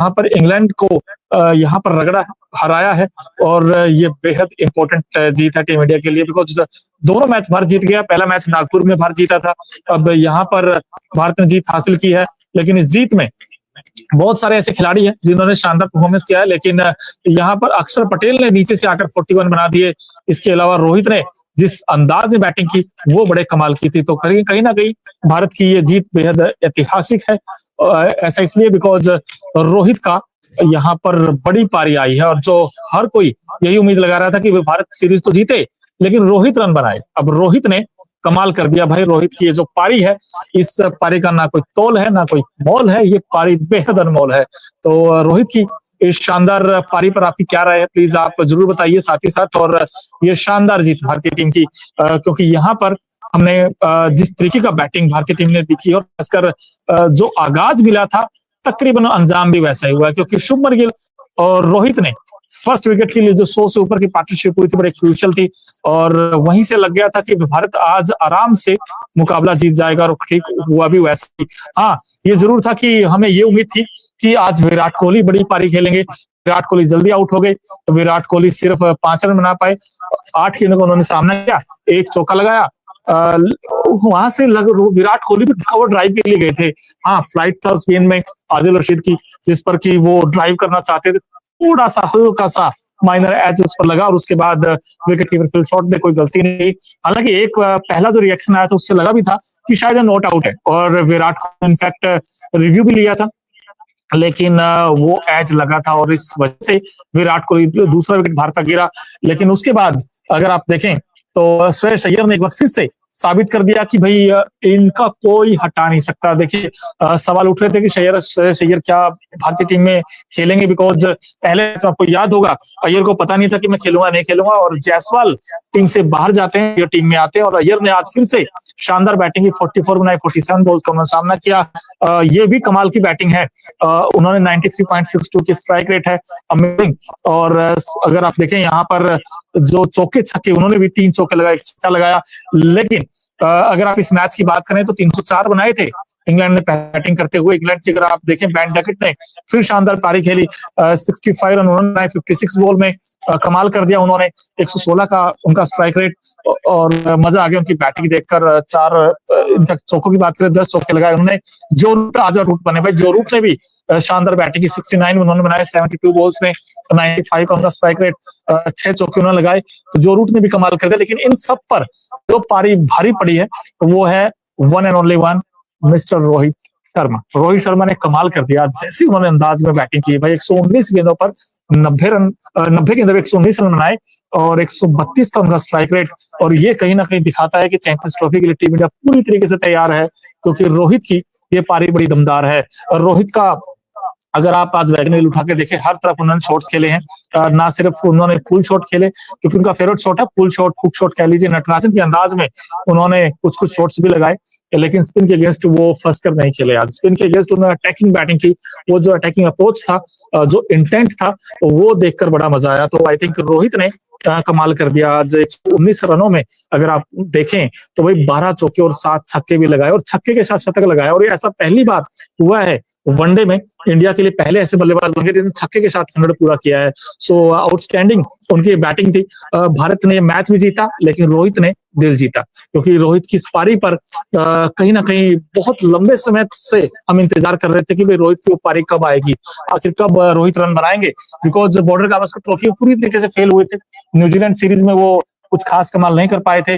यहाँ पर इंग्लैंड को यहाँ पर रगड़ा हराया है और ये बेहद इंपॉर्टेंट जीत है टीम इंडिया के लिए, बिकॉज दोनों मैच भारत जीत गया। पहला मैच नागपुर में भारत जीता था, अब यहाँ पर भारत ने जीत हासिल की है। लेकिन इस जीत में बहुत सारे ऐसे खिलाड़ी हैं जिन्होंने शानदार परफॉर्मेंस किया है, लेकिन यहाँ पर अक्षर पटेल ने नीचे से आकर 41 बना दिए। इसके अलावा रोहित ने जिस अंदाज में बैटिंग की वो बड़े कमाल की थी। तो कहीं ना कहीं भारत की ये जीत बेहद ऐतिहासिक है। ऐसा इसलिए बिकॉज रोहित का यहाँ पर बड़ी पारी आई है, और जो हर कोई यही उम्मीद लगा रहा था कि वो भारत सीरीज तो जीते लेकिन रोहित रन बनाए। अब रोहित ने कमाल कर दिया भाई। रोहित की ये जो पारी है, इस पारी का ना कोई तोल है ना कोई मोल है, ये पारी बेहद अनमोल है। तो रोहित की इस शानदार पारी पर आपकी क्या राय है, प्लीज आप जरूर बताइए साथ ही साथ। और ये शानदार जीत भारतीय टीम की, क्योंकि यहाँ पर हमने जिस तरीके का बैटिंग भारतीय टीम ने दिखी और खासकर जो आगाज मिला था, तकरीबन अंजाम भी वैसा ही हुआ, क्योंकि शुभमन गिल और रोहित ने फर्स्ट विकेट के लिए जो 100 से ऊपर की पार्टनरशिप हुई थी बड़ी क्रूशियल थी, और वहीं से लग गया था कि भारत आज आराम से मुकाबला जीत जाएगा, और ठीक हुआ भी वैसा ही। हाँ, ये जरूर था कि हमें ये उम्मीद थी कि आज विराट कोहली बड़ी पारी खेलेंगे। विराट कोहली जल्दी आउट हो गए, तो विराट कोहली सिर्फ 5 रन बना पाए। 8 गेंदों का उन्होंने सामना किया, एक चौका लगाया। वहां से विराट कोहली भी कवर ड्राइव के लिए गए थे। हाँ, फ्लाइट था उस गेंद में आदिल रशीद की, जिस पर कि वो ड्राइव करना चाहते थे। थोड़ा सा हल्का सा माइनर एज उस पर लगा, और उसके बाद विकेट कीपर फिल शॉट में कोई गलती नहीं। हालांकि एक पहला जो रिएक्शन आया था उससे लगा भी था कि शायद नॉट आउट है, और विराट को इनफैक्ट रिव्यू भी लिया था, लेकिन वो एज लगा था और इस वजह से विराट कोहली दूसरा विकेट भारत का गिरा। लेकिन उसके बाद अगर आप देखें तो श्रेयस अय्यर ने एक बार फिर से साबित कर दिया कि भाई इनका कोई हटा नहीं सकता। देखिए, सवाल उठ रहे थे कि श्रेयस अय्यर क्या भारतीय टीम में खेलेंगे, बिकॉज पहले आपको याद होगा अय्यर को पता नहीं था कि मैं खेलूंगा नहीं खेलूंगा, और जायसवाल टीम से बाहर जाते हैं, ये टीम में आते हैं, और अय्यर ने आज फिर से शानदार बैटिंग की। 44 बनाई, 47 बॉल्स का उन्होंने सामना किया। ये भी कमाल की बैटिंग है। उन्होंने 93.62 की स्ट्राइक रेट है, अमेजिंग। और अगर आप देखें यहाँ पर जो चौके छक्के, उन्होंने भी 3 चौके लगाए, एक छक्का लगाया। लेकिन अगर आप इस मैच की बात करें तो 304 बनाए थे इंग्लैंड ने बैटिंग करते हुए। इंग्लैंड की अगर आप देखें, बेन डकेट ने फिर शानदार पारी खेली। 65 रन उन्होंने बनाए 56 बॉल में, कमाल कर दिया उन्होंने। 116 का उनका स्ट्राइक रेट, और मजा आ गया उनकी बैटिंग देखकर। 4 इनफैक्ट चौकों की बात करें, 10 चौके लगाए उन्होंने। जो रूट आजा रूट बने भाई, जो रूट ने भी शानदार बैटिंग की। 69 उन्होंने बनाए 72 बॉल्स में, 95 का उनका स्ट्राइक रेट, 6 चौके उन्होंने लगाए। तो जो रूट ने भी कमाल कर दिया। लेकिन इन सब पर जो पारी भारी पड़ी है वो है one and only one, mister Rohit Sharma. Rohit Sharma ने कमाल कर दिया। जैसे उन्होंने अंदाज में बैटिंग की भाई, 119 गेंदों पर 90 गेंदों पर 119 रन बनाए, और 132 का उनका स्ट्राइक रेट। और ये कहीं ना कहीं दिखाता है कि चैंपियंस ट्रॉफी के लिए टीम इंडिया पूरी तरीके से तैयार है, क्योंकि रोहित की ये पारी बड़ी दमदार है। और रोहित का अगर आप आज वैगन व्हील उठा के देखें, हर तरफ उन्होंने शॉट्स खेले हैं। ना सिर्फ उन्होंने पुल शॉट खेले, क्योंकि उनका फेवरेट शॉट है पुल शॉट, हुक शॉट कह लीजिए। नटराजन के अंदाज में उन्होंने कुछ शॉट्स भी लगाए, लेकिन स्पिन के अगेंस्ट वो फंस कर नहीं खेले। आज स्पिन के अगेंस्ट उन्होंने अटैकिंग बैटिंग की। वो जो अटैकिंग अप्रोच था, जो इंटेंट था, वो देखकर बड़ा मजा आया। तो आई थिंक रोहित ने कमाल कर दिया। आज 119 रनों में अगर आप देखें तो भाई 12 चौके और 7 छक्के भी लगाए, और छक्के के साथ शतक लगाया। और ये ऐसा पहली बार हुआ है वनडे में, इंडिया के लिए पहले ऐसे बल्लेबाज बन गए जिन्होंने छक्के के साथ 100 पूरा किया है। सो आउटस्टैंडिंग उनकी बैटिंग थी। भारत ने मैच भी जीता, लेकिन रोहित ने दिल जीता, क्योंकि रोहित की इस पारी पर कहीं ना कहीं बहुत लंबे समय से हम इंतजार कर रहे थे कि भाई रोहित की वो पारी कब आएगी, आखिर कब रोहित रन बनाएंगे। बिकॉज बॉर्डर गावस्कर ट्रॉफी पूरी तरीके से फेल हुए थे। न्यूजीलैंड सीरीज में वो कुछ खास कमाल नहीं कर पाए थे।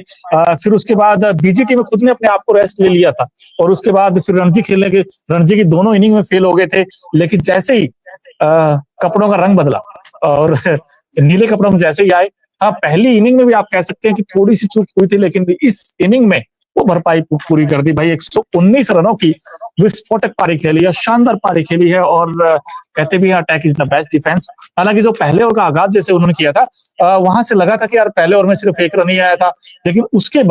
फिर उसके बाद बीजीटी में खुद ने अपने आप को रेस्ट ले लिया था, और उसके बाद फिर रणजी की दोनों इनिंग में फेल हो गए थे। लेकिन जैसे ही कपड़ों का रंग बदला और नीले कपड़ों में जैसे ही आए, हाँ, पहली इनिंग में भी आप कह सकते हैं कि थोड़ी सी चूक हुई थी, लेकिन इस इनिंग में वो भरपाई पूरी कर दी भाई। 119 रनों की विस्फोटक पारी खेली है, शानदार पारी खेली है। और कहते भी attack is the best defence. हालांकि जो पहले ओवर का आगाज जैसे उन्होंने किया था, वहां से लगा था कि यार पहले ओवर में सिर्फ 1 रन ही आया था, लेकिन उसके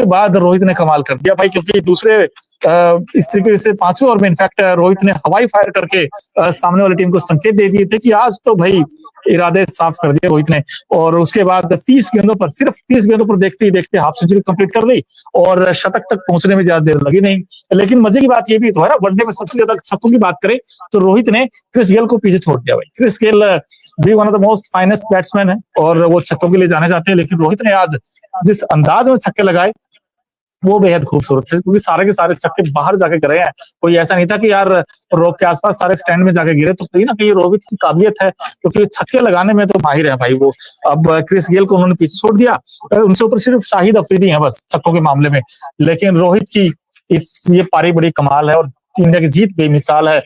बाद रोहित ने कमाल कर दिया भाई, क्योंकि दूसरे इस तरीके से 5वें ओवर में इनफैक्ट रोहित ने हवाई फायर करके सामने वाली टीम को संकेत दे दिए थे कि आज तो भाई इरादे साफ कर दिए रोहित ने। और उसके बाद 30 गेंदों पर, सिर्फ 30 गेंदों पर देखते ही देखते हाफ सेंचुरी कंप्लीट कर ली और शतक तक पहुंचने में ज्यादा देर लगी नहीं। लेकिन मजे की बात ये भी तो है ना, वनडे में सबसे ज्यादा छक्कों की बात करें तो रोहित ने क्रिस गेल को पीछे छोड़ दिया भाई। क्रिस गेल भी one of the most finest batsman है और वो छक्कों के लिए जाने जाते हैं, लेकिन रोहित ने आज जिस अंदाज में छक्के लगाए वो बेहद खूबसूरत थे, क्योंकि सारे के सारे छक्के बाहर जाके गिरे हैं। कोई ऐसा नहीं था कि यार रोक के आसपास सारे स्टैंड में जाके गिरे। तो कहीं ना कहीं रोहित की काबिलियत है, क्योंकि छक्के लगाने में तो माहिर है भाई वो। अब क्रिस गेल को उन्होंने पीछे छोड़ दिया, उनसे ऊपर सिर्फ शाहिद अफरीदी है बस छक्कों के मामले में। लेकिन रोहित की ये पारी बड़ी कमाल है और इंडिया की जीत बेमिसाल है।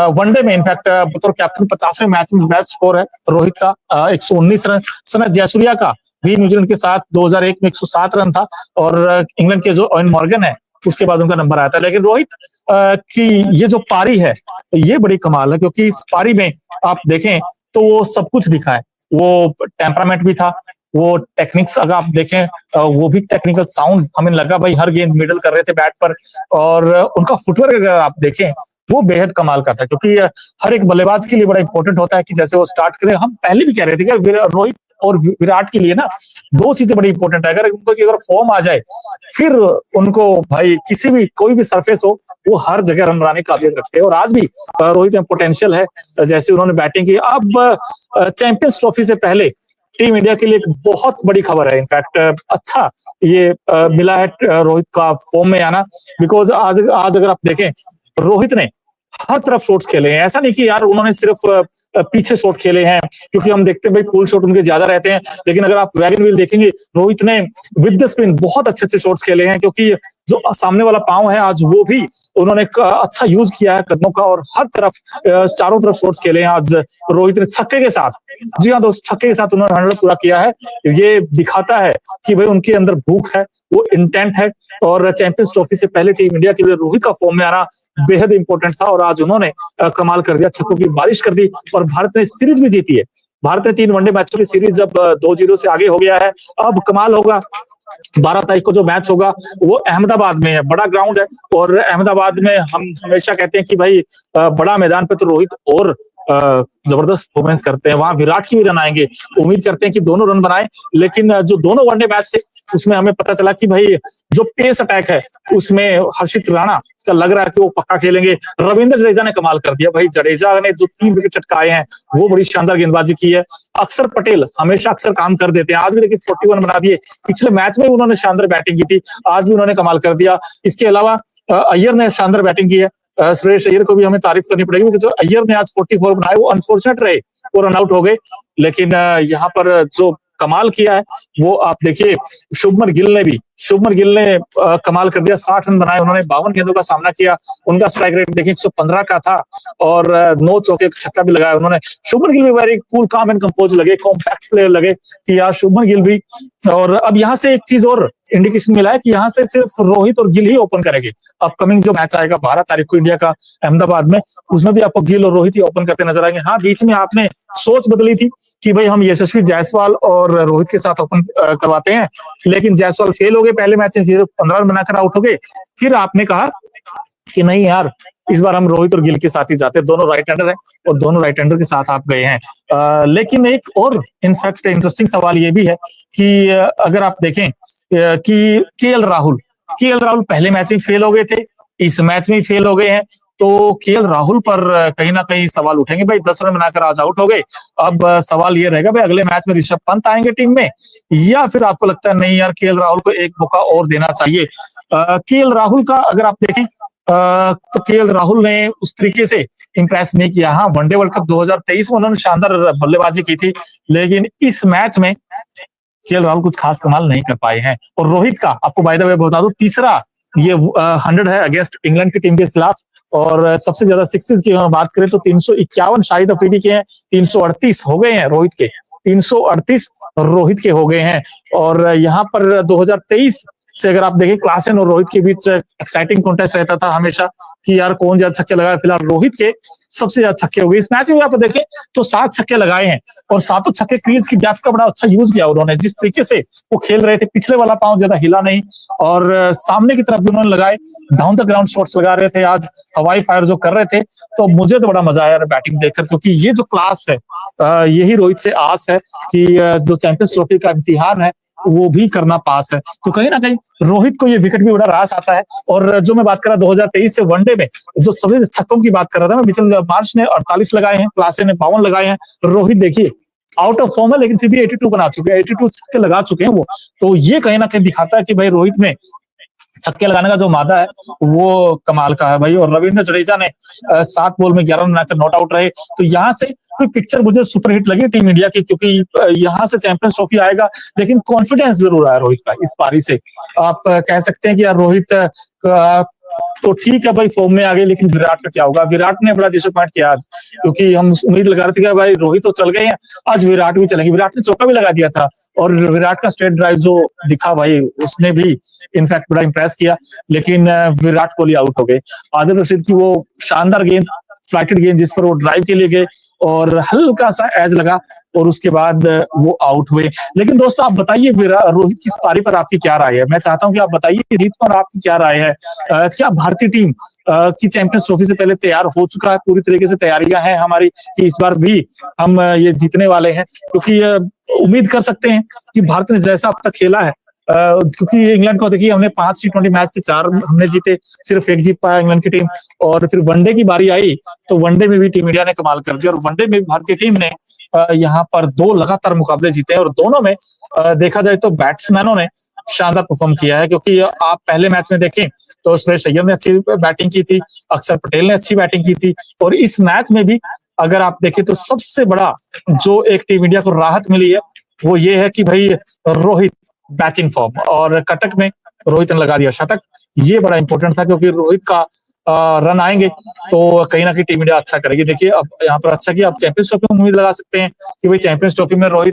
वनडे में इनफैक्ट बतौर कैप्टन 50वें मैच में बेस्ट स्कोर है रोहित का 119 रन। सनत जयसूर्या का भी न्यूजीलैंड के साथ 2001 में 107 रन था और इंग्लैंड के जो ओवेन मॉर्गन है उसके बाद उनका नंबर आया था। लेकिन रोहित की ये जो पारी है ये बड़ी कमाल है, क्योंकि इस पारी में आप देखें तो वो सब कुछ दिखा है। वो टेम्परामेंट भी था, वो टेक्निक्स अगर आप देखें वो भी टेक्निकल साउंड हमें लगा भाई, हर गेंद मिडल कर रहे थे बैट पर। और उनका फुटवर्क अगर आप देखें वो बेहद कमाल का था, क्योंकि हर एक बल्लेबाज के लिए बड़ा इंपॉर्टेंट होता है कि जैसे वो स्टार्ट करें। हम पहले भी कह रहे थे कि रोहित और विराट के लिए ना दो चीजें बड़ी इंपॉर्टेंट है। अगर उनको अगर फॉर्म आ जाए फिर उनको भाई किसी भी कोई भी सरफेस हो वो हर जगह रन बनाने की काबिलियत रखते हैं। और आज भी रोहित में पोटेंशियल है, जैसे उन्होंने बैटिंग की। अब चैंपियंस ट्रॉफी से पहले टीम इंडिया के लिए एक बहुत बड़ी खबर है। इनफैक्ट अच्छा ये मिला है रोहित का फॉर्म में आना, बिकॉज आज अगर आप देखें रोहित ने हर तरफ शॉट्स खेले हैं। ऐसा नहीं कि यार उन्होंने सिर्फ पीछे शॉट खेले हैं, क्योंकि हम देखते हैं भाई पुल शॉट उनके ज्यादा रहते हैं। लेकिन अगर आप वैगन व्हील देखेंगे रोहित ने विद द स्पिन बहुत अच्छे शॉट्स खेले हैं, क्योंकि जो सामने वाला पांव है आज वो भी उन्होंने अच्छा यूज किया है कदमों का। और हर तरफ चारों तरफ शॉट्स खेले हैं आज रोहित ने छक्के के साथ। जी हाँ दोस्त, छक्के के साथ उन्होंने 100 पूरा किया है। ये दिखाता है कि भाई उनके अंदर भूख है, वो इंटेंट है। और चैंपियंस ट्रॉफी से पहले टीम इंडिया के लिए रोहित का फॉर्म में आना बेहद इंपॉर्टेंट था और आज उन्होंने कमाल कर दिया, छक्कों की बारिश कर दी और भारत ने सीरीज भी जीती है। भारत ने 3 वनडे मैचों की सीरीज जब 2-0 से आगे हो गया है। अब कमाल होगा 12 तारीख को जो मैच होगा वो अहमदाबाद में है, बड़ा ग्राउंड है। और अहमदाबाद में हम हमेशा कहते हैं कि भाई बड़ा मैदान पे तो रोहित और जबरदस्त परफॉर्मेंस करते हैं। वहां विराट की भी रन आएंगे, उम्मीद करते हैं कि दोनों रन बनाए। लेकिन जो दोनों वनडे मैच थे उसमें हमें पता चला कि भाई जो पेस अटैक है उसमें हर्षित राणा का लग रहा है कि वो पक्का खेलेंगे। रविंद्र जडेजा ने कमाल कर दिया भाई, जडेजा ने जो 3 विकेट चटकाए हैं वो बड़ी शानदार गेंदबाजी की है। अक्षर पटेल हमेशा अक्सर काम कर देते हैं, आज भी देखिए 41 बना दिए। पिछले मैच में उन्होंने शानदार बैटिंग की थी, आज भी उन्होंने कमाल कर दिया। इसके अलावा अय्यर ने शानदार बैटिंग की है। श्रेयस अय्यर को भी हमें तारीफ करनी पड़ेगी, क्योंकि जो अय्यर ने आज 44 बनाए वो अनफॉर्चुनेट रहे, वो रन आउट हो गए। लेकिन यहाँ पर जो कमाल किया है वो आप देखिए, शुभमन गिल ने कमाल कर दिया, 60 रन बनाए उन्होंने, 52 गेंदों का सामना किया। उनका स्ट्राइक रेट देखिए 115 का था और 9 चौके छक्का भी लगाया उन्होंने। शुभमन गिल भी वेरी कूल काम एंड कंपोज लगे, कॉम्पैक्ट प्लेयर लगे कि यार शुभमन गिल भी। और अब यहाँ से एक चीज और इंडिकेशन मिला है कि यहाँ से सिर्फ रोहित और गिल ही ओपन करेंगे। अपकमिंग जो मैच आएगा 12 तारीख को इंडिया का अहमदाबाद में, उसमें भी आपको गिल और रोहित ही ओपन करते नजर आएंगे। हाँ, बीच में आपने सोच बदली थी कि भाई हम यशस्वी जायसवाल और रोहित के साथ ओपन करवाते हैं, लेकिन जायसवाल फेल हो गए पहले मैच में, फिर 15 रन बनाकर आउट हो गए। फिर आपने कहा कि नहीं यार इस बार हम रोहित और गिल के साथ ही जाते, दोनों राइट हैंडर हैं और दोनों राइट हैंडर के साथ आप गए हैं। लेकिन एक और इनफैक्ट इंटरेस्टिंग सवाल ये भी है कि अगर आप देखें कि केएल राहुल पहले मैच में फेल हो गए थे, इस मैच में फेल हो गए हैं। तो केएल राहुल पर कहीं ना कहीं सवाल उठेंगे, भाई 10 रन बनाकर आज आउट हो गए। अब सवाल ये रहेगा भाई अगले मैच में ऋषभ पंत आएंगे टीम में, या फिर आपको लगता है नहीं यार केएल राहुल को एक मौका और देना चाहिए। केएल राहुल का अगर आप देखें तो केएल राहुल ने उस तरीके से इंप्रेस नहीं किया। हाँ, वनडे वर्ल्ड कप 2023 में उन्होंने शानदार बल्लेबाजी की थी, लेकिन इस मैच में केएल राहुल कुछ खास कमाल नहीं कर पाए हैं। और रोहित का आपको बाय द वे बता दूं, तीसरा ये 100 है अगेंस्ट इंग्लैंड की टीम के खिलाफ। और सबसे ज्यादा सिक्सेस की अगर बात करें तो 351 शाहिद अफरीदी के हैं, 338 हो गए हैं रोहित के, 338 रोहित के हो गए हैं। और यहाँ पर 2023 से अगर आप देखें क्लासन और रोहित के बीच एक्साइटिंग कॉन्टेस्ट रहता था हमेशा कि यार कौन ज्यादा छक्के लगाए। फिलहाल रोहित के सबसे ज्यादा छक्के हो गए इस मैच में। आप देखें तो 7 छक्के लगाए हैं और सातों छक्के क्रीज की डेप्थ का बड़ा अच्छा यूज किया उन्होंने। जिस तरीके से वो खेल रहे थे, पिछले वाला पांव ज्यादा हिला नहीं और सामने की तरफ भी उन्होंने लगाए, डाउन द ग्राउंड शॉट्स लगा रहे थे, आज हवाई फायर जो कर रहे थे। तो मुझे तो बड़ा मजा आया बैटिंग देखकर, क्योंकि ये जो क्लास है यही रोहित से आस है कि जो चैंपियंस ट्रॉफी का इम्तिहान है वो भी करना पास है। तो कहीं ना कहीं रोहित को ये विकेट भी बड़ा रास आता है। और जो मैं बात कर रहा 2023 से वनडे में जो सबसे छक्कों की बात कर रहा था मैं, मिचेल मार्श ने 48 लगाए हैं, क्लासन ने 52 लगाए हैं। रोहित देखिए आउट ऑफ फॉर्म है लेकिन फिर भी 82 बना चुके हैं, 82 छक्के लगा चुके हैं वो। तो ये कहीं ना कहीं दिखाता है कि भाई रोहित में छक्के लगाने का जो मादा है वो कमाल का है भाई। और रविंद्र जडेजा ने 7 बॉल में 11 रन बनाकर नॉट आउट रहे। तो यहाँ से कोई पिक्चर मुझे सुपरहिट लगी टीम इंडिया की, क्योंकि यहाँ से चैंपियंस ट्रॉफी आएगा लेकिन कॉन्फिडेंस जरूर आया रोहित का इस पारी से। आप कह सकते हैं कि यार रोहित तो ठीक है भाई फॉर्म में आ गए, लेकिन विराट का क्या होगा। विराट ने बड़ा डिसअपॉइंट किया आज, क्योंकि हम उम्मीद लगा रहे थे कि भाई रोहित तो चल गए हैं, आज विराट भी चलेंगे। विराट ने चौका भी लगा दिया था और विराट का स्ट्रेट ड्राइव जो दिखा भाई उसने भी इनफैक्ट बड़ा इंप्रेस किया, लेकिन विराट कोहली आउट हो गए। आदिल रशीद की वो शानदार गेंद, फ्लाइटेड गेंद जिस पर वो ड्राइव के लिए गए और हल्का सा एज लगा और उसके बाद वो आउट हुए। लेकिन दोस्तों आप बताइए रोहित की इस पारी पर आपकी क्या राय है। मैं चाहता हूं कि आप बताइए जीत पर आपकी क्या राय है। क्या भारतीय टीम की चैंपियंस ट्रॉफी से पहले तैयार हो चुका है, पूरी तरीके से तैयारियां हैं हमारी कि इस बार भी हम ये जीतने वाले हैं। क्योंकि उम्मीद कर सकते हैं कि भारत ने जैसा अब तक खेला है, क्योंकि इंग्लैंड को देखिए हमने 5 T20 मैच के 4 हमने जीते, सिर्फ 1 जीत पाया इंग्लैंड की टीम। और फिर वनडे की बारी आई तो वनडे में भी टीम इंडिया ने कमाल कर दिया और वनडे में भारतीय टीम ने यहाँ पर 2 लगातार मुकाबले जीते हैं और दोनों में देखा जाए तो बैट्समैनों ने शानदार परफॉर्म किया है। क्योंकि आप पहले मैच में देखें तो श्रेयस अय्यर ने अच्छी बैटिंग की थी, अक्षर पटेल ने अच्छी बैटिंग की थी और इस मैच में भी अगर आप देखें तो सबसे बड़ा जो एक टीम इंडिया को राहत मिली है वो ये है कि भाई रोहित बैक इन फॉर्म और कटक में रोहित ने लगा दिया शतक। ये बड़ा इंपॉर्टेंट था क्योंकि रोहित का रन आएंगे तो कहीं ना कहीं टीम इंडिया अच्छा करेगी। देखिए अब यहाँ पर अच्छा कि आप चैंपियंस ट्रॉफी में उम्मीद लगा सकते हैं कि भाई चैंपियंस ट्रॉफी में रोहित